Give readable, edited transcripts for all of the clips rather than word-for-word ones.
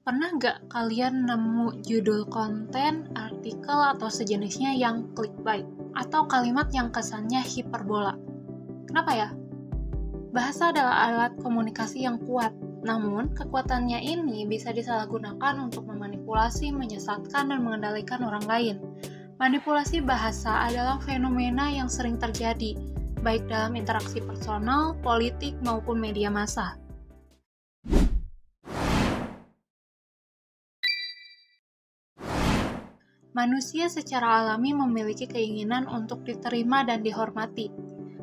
Pernah nggak kalian nemu judul konten, artikel, atau sejenisnya yang clickbait? Atau kalimat yang kesannya hiperbola? Kenapa ya? Bahasa adalah alat komunikasi yang kuat, namun kekuatannya ini bisa disalahgunakan untuk memanipulasi, menyesatkan, dan mengendalikan orang lain. Manipulasi bahasa adalah fenomena yang sering terjadi, baik dalam interaksi personal, politik, maupun media massa. Manusia secara alami memiliki keinginan untuk diterima dan dihormati.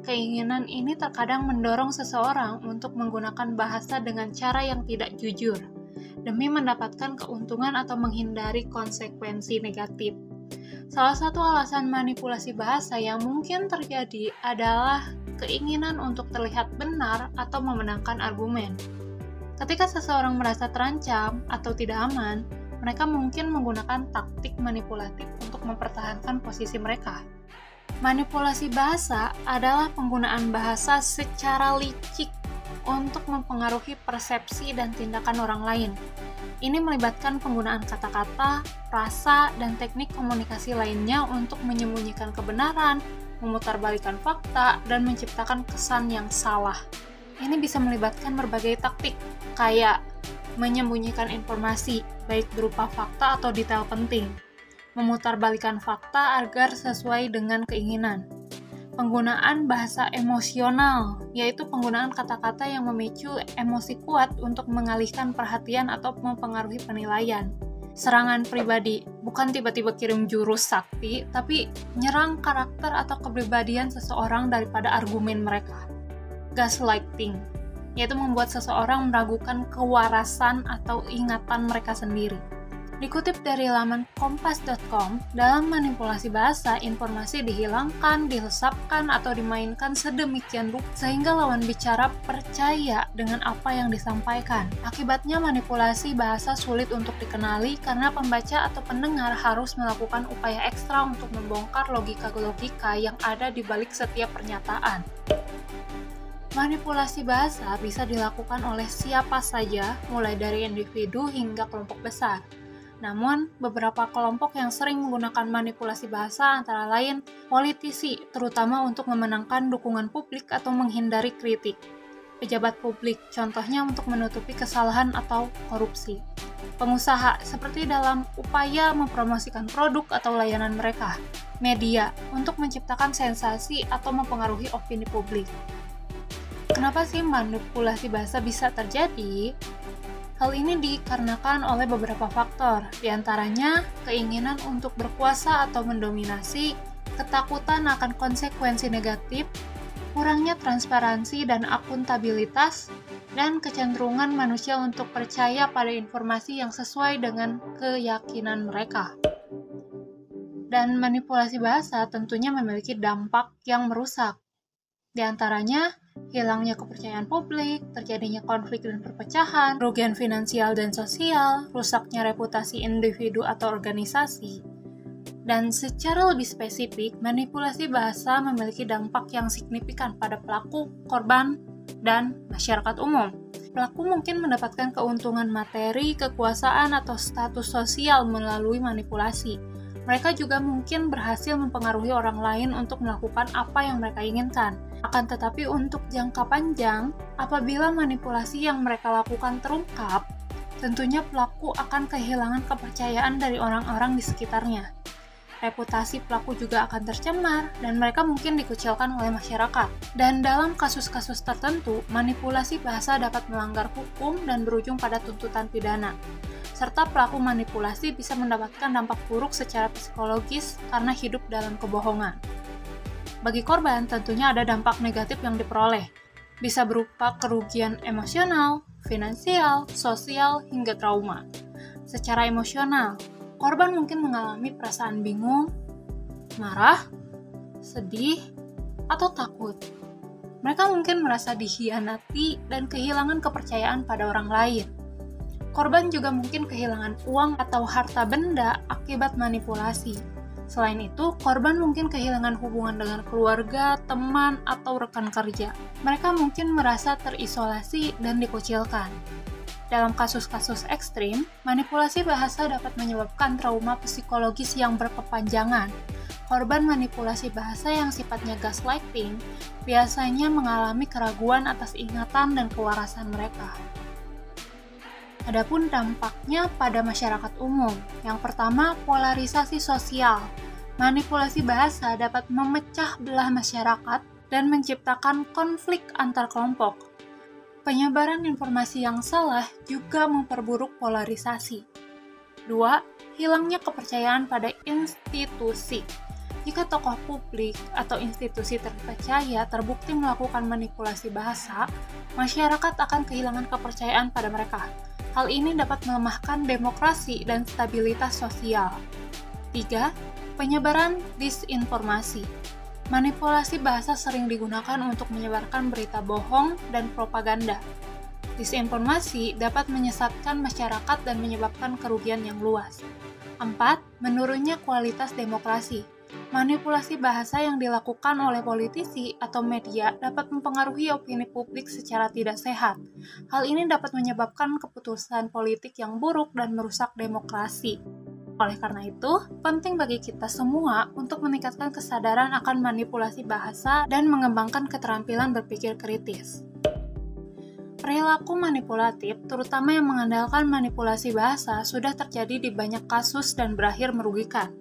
Keinginan ini terkadang mendorong seseorang untuk menggunakan bahasa dengan cara yang tidak jujur, demi mendapatkan keuntungan atau menghindari konsekuensi negatif. Salah satu alasan manipulasi bahasa yang mungkin terjadi adalah keinginan untuk terlihat benar atau memenangkan argumen. Ketika seseorang merasa terancam atau tidak aman, mereka mungkin menggunakan taktik manipulatif untuk mempertahankan posisi mereka. Manipulasi bahasa adalah penggunaan bahasa secara licik untuk mempengaruhi persepsi dan tindakan orang lain. Ini melibatkan penggunaan kata-kata, frasa, dan teknik komunikasi lainnya untuk menyembunyikan kebenaran, memutarbalikkan fakta, dan menciptakan kesan yang salah. Ini bisa melibatkan berbagai taktik, kayak menyembunyikan informasi, baik berupa fakta atau detail penting, memutarbalikkan fakta agar sesuai dengan keinginan, penggunaan bahasa emosional, yaitu penggunaan kata-kata yang memicu emosi kuat untuk mengalihkan perhatian atau mempengaruhi penilaian, serangan pribadi, bukan tiba-tiba kirim jurus sakti, tapi nyerang karakter atau kepribadian seseorang daripada argumen mereka, gaslighting, yaitu membuat seseorang meragukan kewarasan atau ingatan mereka sendiri. Dikutip dari laman kompas.com, dalam manipulasi bahasa, informasi dihilangkan, dilesapkan, atau dimainkan sedemikian rupa sehingga lawan bicara percaya dengan apa yang disampaikan. Akibatnya manipulasi bahasa sulit untuk dikenali karena pembaca atau pendengar harus melakukan upaya ekstra untuk membongkar logika-logika yang ada di balik setiap pernyataan. Manipulasi bahasa bisa dilakukan oleh siapa saja, mulai dari individu hingga kelompok besar. Namun, beberapa kelompok yang sering menggunakan manipulasi bahasa antara lain politisi, terutama untuk memenangkan dukungan publik atau menghindari kritik. Pejabat publik, contohnya untuk menutupi kesalahan atau korupsi. Pengusaha, seperti dalam upaya mempromosikan produk atau layanan mereka. Media, untuk menciptakan sensasi atau mempengaruhi opini publik. Kenapa sih manipulasi bahasa bisa terjadi? Hal ini dikarenakan oleh beberapa faktor, diantaranya keinginan untuk berkuasa atau mendominasi, ketakutan akan konsekuensi negatif, kurangnya transparansi dan akuntabilitas, dan kecenderungan manusia untuk percaya pada informasi yang sesuai dengan keyakinan mereka. Dan manipulasi bahasa tentunya memiliki dampak yang merusak. Di antaranya, hilangnya kepercayaan publik, terjadinya konflik dan perpecahan, kerugian finansial dan sosial, rusaknya reputasi individu atau organisasi. Dan secara lebih spesifik, manipulasi bahasa memiliki dampak yang signifikan pada pelaku, korban, dan masyarakat umum. Pelaku mungkin mendapatkan keuntungan materi, kekuasaan, atau status sosial melalui manipulasi. Mereka juga mungkin berhasil mempengaruhi orang lain untuk melakukan apa yang mereka inginkan. Akan tetapi untuk jangka panjang, apabila manipulasi yang mereka lakukan terungkap, tentunya pelaku akan kehilangan kepercayaan dari orang-orang di sekitarnya. Reputasi pelaku juga akan tercemar, dan mereka mungkin dikucilkan oleh masyarakat. Dan dalam kasus-kasus tertentu, manipulasi bahasa dapat melanggar hukum dan berujung pada tuntutan pidana. Serta pelaku manipulasi bisa mendapatkan dampak buruk secara psikologis karena hidup dalam kebohongan. Bagi korban, tentunya ada dampak negatif yang diperoleh. Bisa berupa kerugian emosional, finansial, sosial, hingga trauma. Secara emosional, korban mungkin mengalami perasaan bingung, marah, sedih, atau takut. Mereka mungkin merasa dikhianati dan kehilangan kepercayaan pada orang lain. Korban juga mungkin kehilangan uang atau harta benda akibat manipulasi. Selain itu, korban mungkin kehilangan hubungan dengan keluarga, teman, atau rekan kerja. Mereka mungkin merasa terisolasi dan dikucilkan. Dalam kasus-kasus ekstrim, manipulasi bahasa dapat menyebabkan trauma psikologis yang berkepanjangan. Korban manipulasi bahasa yang sifatnya gaslighting biasanya mengalami keraguan atas ingatan dan kewarasan mereka. Adapun dampaknya pada masyarakat umum. Yang pertama, polarisasi sosial. Manipulasi bahasa dapat memecah belah masyarakat dan menciptakan konflik antar kelompok. Penyebaran informasi yang salah juga memperburuk polarisasi. 2. Hilangnya kepercayaan pada institusi. Jika tokoh publik atau institusi terpercaya terbukti melakukan manipulasi bahasa, masyarakat akan kehilangan kepercayaan pada mereka. Hal ini dapat melemahkan demokrasi dan stabilitas sosial. 3. Penyebaran disinformasi. Manipulasi bahasa sering digunakan untuk menyebarkan berita bohong dan propaganda. Disinformasi dapat menyesatkan masyarakat dan menyebabkan kerugian yang luas. 4. Menurunnya kualitas demokrasi. Manipulasi bahasa yang dilakukan oleh politisi atau media dapat mempengaruhi opini publik secara tidak sehat. Hal ini dapat menyebabkan keputusan politik yang buruk dan merusak demokrasi. Oleh karena itu, penting bagi kita semua untuk meningkatkan kesadaran akan manipulasi bahasa dan mengembangkan keterampilan berpikir kritis. Perilaku manipulatif, terutama yang mengandalkan manipulasi bahasa, sudah terjadi di banyak kasus dan berakhir merugikan.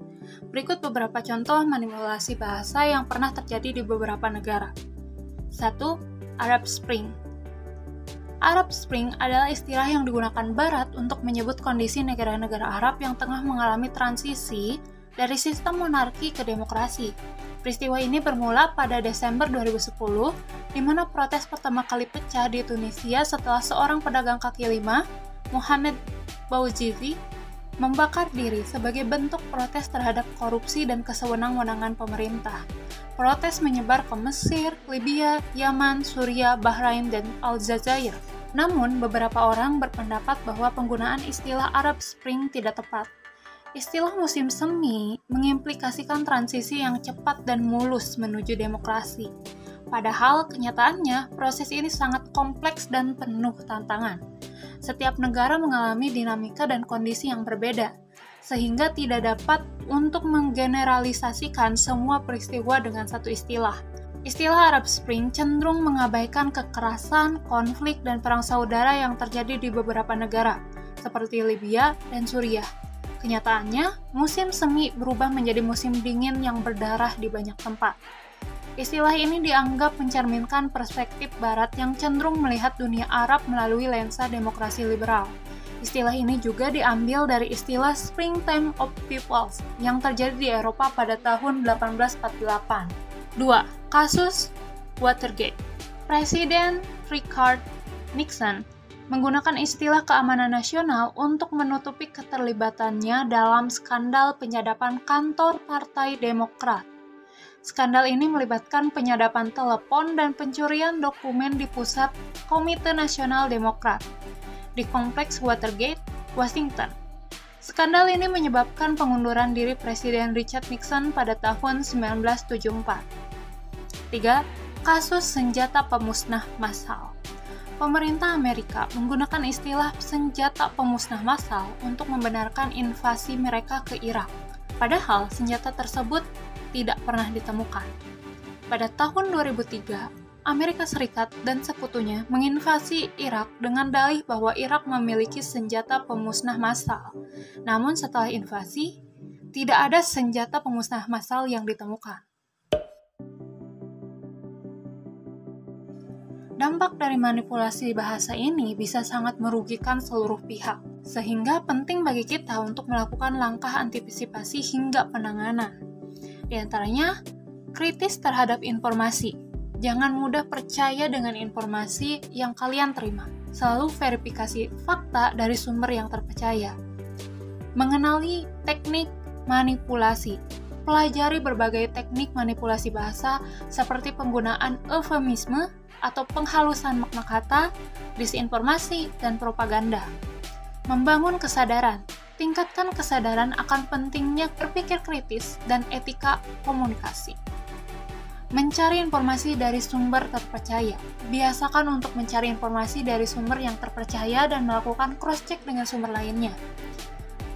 Berikut beberapa contoh manipulasi bahasa yang pernah terjadi di beberapa negara. 1. Arab Spring. Arab Spring adalah istilah yang digunakan Barat untuk menyebut kondisi negara-negara Arab yang tengah mengalami transisi dari sistem monarki ke demokrasi. Peristiwa ini bermula pada Desember 2010, di mana protes pertama kali pecah di Tunisia setelah seorang pedagang kaki lima, Mohamed Bouazizi, membakar diri sebagai bentuk protes terhadap korupsi dan kesewenang-wenangan pemerintah. Protes menyebar ke Mesir, Libya, Yaman, Suriah, Bahrain, dan Aljazair. Namun, beberapa orang berpendapat bahwa penggunaan istilah Arab Spring tidak tepat. Istilah musim semi mengimplikasikan transisi yang cepat dan mulus menuju demokrasi. Padahal, kenyataannya, proses ini sangat kompleks dan penuh tantangan. Setiap negara mengalami dinamika dan kondisi yang berbeda, sehingga tidak dapat untuk menggeneralisasikan semua peristiwa dengan satu istilah. Istilah Arab Spring cenderung mengabaikan kekerasan, konflik, dan perang saudara yang terjadi di beberapa negara, seperti Libya dan Suriah. Kenyataannya, musim semi berubah menjadi musim dingin yang berdarah di banyak tempat. Istilah ini dianggap mencerminkan perspektif Barat yang cenderung melihat dunia Arab melalui lensa demokrasi liberal. Istilah ini juga diambil dari istilah Springtime of Peoples yang terjadi di Eropa pada tahun 1848. 2. Kasus Watergate. Presiden Richard Nixon menggunakan istilah keamanan nasional untuk menutupi keterlibatannya dalam skandal penyadapan kantor Partai Demokrat. Skandal ini melibatkan penyadapan telepon dan pencurian dokumen di pusat Komite Nasional Demokrat di Kompleks Watergate, Washington. Skandal ini menyebabkan pengunduran diri Presiden Richard Nixon pada tahun 1974. 3. Kasus senjata pemusnah massal. Pemerintah Amerika menggunakan istilah senjata pemusnah massal untuk membenarkan invasi mereka ke Irak. Padahal senjata tersebut tidak pernah ditemukan. Pada tahun 2003, Amerika Serikat dan sekutunya menginvasi Irak dengan dalih bahwa Irak memiliki senjata pemusnah massal. Namun setelah invasi, tidak ada senjata pemusnah massal yang ditemukan. Dampak dari manipulasi bahasa ini bisa sangat merugikan seluruh pihak, sehingga penting bagi kita untuk melakukan langkah antisipasi hingga penanganan. Di antaranya, kritis terhadap informasi. Jangan mudah percaya dengan informasi yang kalian terima. Selalu verifikasi fakta dari sumber yang terpercaya. Mengenali teknik manipulasi. Pelajari berbagai teknik manipulasi bahasa seperti penggunaan eufemisme atau penghalusan makna kata, disinformasi, dan propaganda. Membangun kesadaran. Tingkatkan kesadaran akan pentingnya berpikir kritis dan etika komunikasi. Mencari informasi dari sumber terpercaya. Biasakan untuk mencari informasi dari sumber yang terpercaya dan melakukan cross-check dengan sumber lainnya.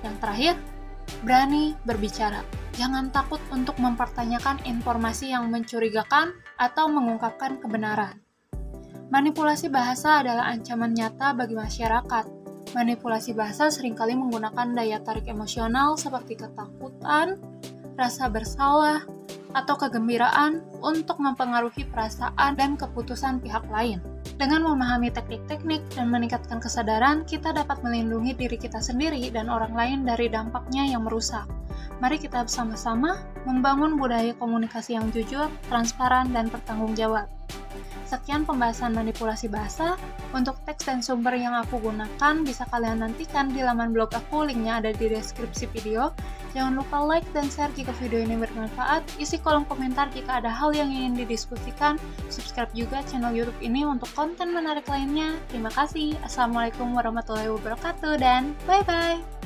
Yang terakhir, berani berbicara. Jangan takut untuk mempertanyakan informasi yang mencurigakan atau mengungkapkan kebenaran. Manipulasi bahasa adalah ancaman nyata bagi masyarakat. Manipulasi bahasa seringkali menggunakan daya tarik emosional seperti ketakutan, rasa bersalah, atau kegembiraan untuk mempengaruhi perasaan dan keputusan pihak lain. Dengan memahami teknik-teknik dan meningkatkan kesadaran, kita dapat melindungi diri kita sendiri dan orang lain dari dampaknya yang merusak. Mari kita bersama-sama membangun budaya komunikasi yang jujur, transparan, dan bertanggung jawab. Sekian pembahasan manipulasi bahasa. Untuk teks dan sumber yang aku gunakan bisa kalian nantikan di laman blog aku, linknya ada di deskripsi video. Jangan lupa like dan share jika video ini bermanfaat, isi kolom komentar jika ada hal yang ingin didiskusikan, subscribe juga channel YouTube ini untuk konten menarik lainnya. Terima kasih, Assalamualaikum warahmatullahi wabarakatuh, dan bye-bye!